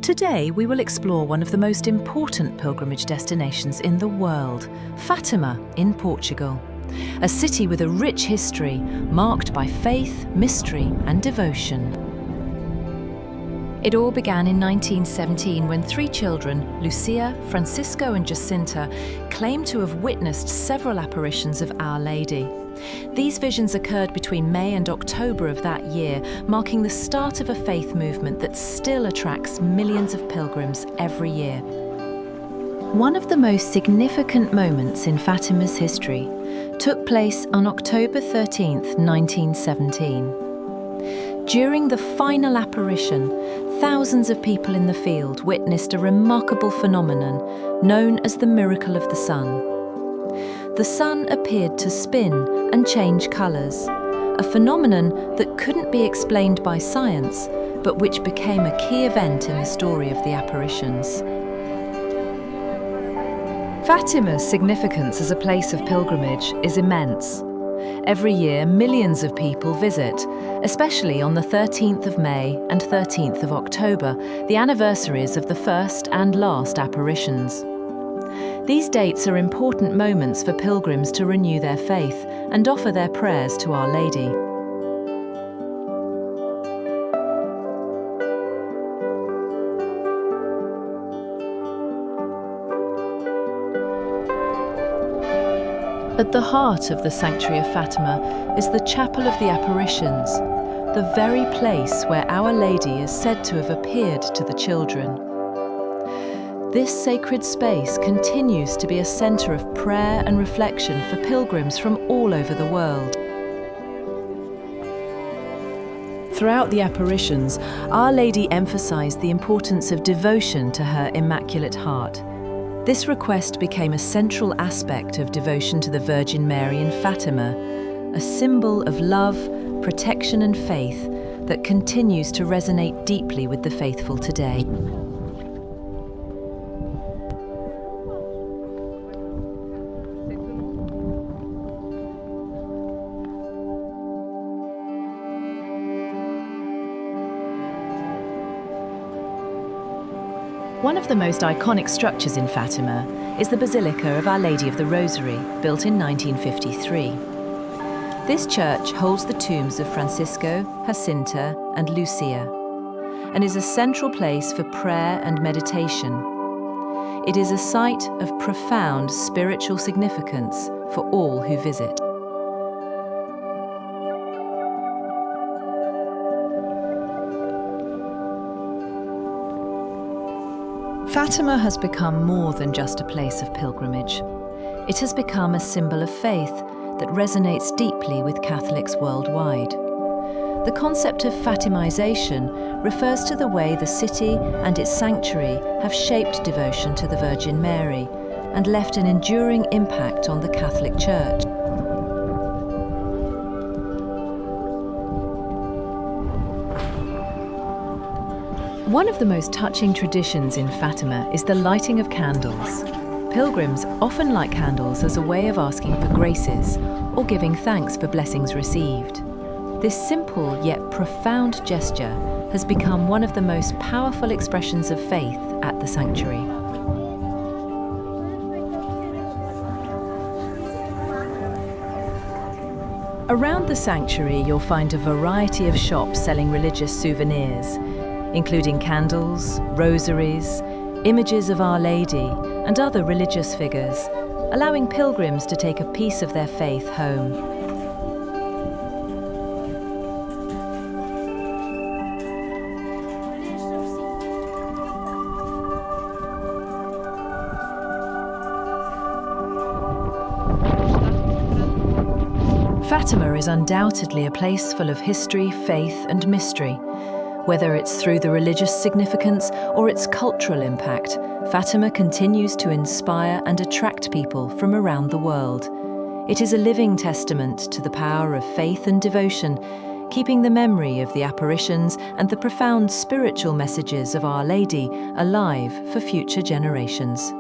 Today we will explore one of the most important pilgrimage destinations in the world, Fatima in Portugal. A city with a rich history, marked by faith, mystery and devotion. It all began in 1917 when three children, Lúcia, Francisco and Jacinta, claimed to have witnessed several apparitions of Our Lady. These visions occurred between May and October of that year, marking the start of a faith movement that still attracts millions of pilgrims every year. One of the most significant moments in Fatima's history took place on October 13th, 1917. During the final apparition, thousands of people in the field witnessed a remarkable phenomenon known as the miracle of the sun. The sun appeared to spin and change colours, a phenomenon that couldn't be explained by science, but which became a key event in the story of the apparitions. Fatima's significance as a place of pilgrimage is immense. Every year, millions of people visit, especially on the 13th of May and 13th of October, the anniversaries of the first and last apparitions. These dates are important moments for pilgrims to renew their faith and offer their prayers to Our Lady. At the heart of the sanctuary of Fatima is the Chapel of the Apparitions, the very place where Our Lady is said to have appeared to the children. This sacred space continues to be a centre of prayer and reflection for pilgrims from all over the world. Throughout the apparitions, Our Lady emphasised the importance of devotion to her Immaculate Heart. This request became a central aspect of devotion to the Virgin Mary in Fatima, a symbol of love, protection and faith that continues to resonate deeply with the faithful today. One of the most iconic structures in Fatima is the Basilica of Our Lady of the Rosary, built in 1953. This church holds the tombs of Francisco, Jacinta and Lúcia, and is a central place for prayer and meditation. It is a site of profound spiritual significance for all who visit. Fatima has become more than just a place of pilgrimage. It has become a symbol of faith that resonates deeply with Catholics worldwide. The concept of Fatimization refers to the way the city and its sanctuary have shaped devotion to the Virgin Mary and left an enduring impact on the Catholic Church. One of the most touching traditions in Fatima is the lighting of candles. Pilgrims often light candles as a way of asking for graces or giving thanks for blessings received. This simple yet profound gesture has become one of the most powerful expressions of faith at the sanctuary. Around the sanctuary, you'll find a variety of shops selling religious souvenirs, including candles, rosaries, images of Our Lady, and other religious figures, allowing pilgrims to take a piece of their faith home. Fatima is undoubtedly a place full of history, faith, and mystery. Whether it's through the religious significance or its cultural impact, Fatima continues to inspire and attract people from around the world. It is a living testament to the power of faith and devotion, keeping the memory of the apparitions and the profound spiritual messages of Our Lady alive for future generations.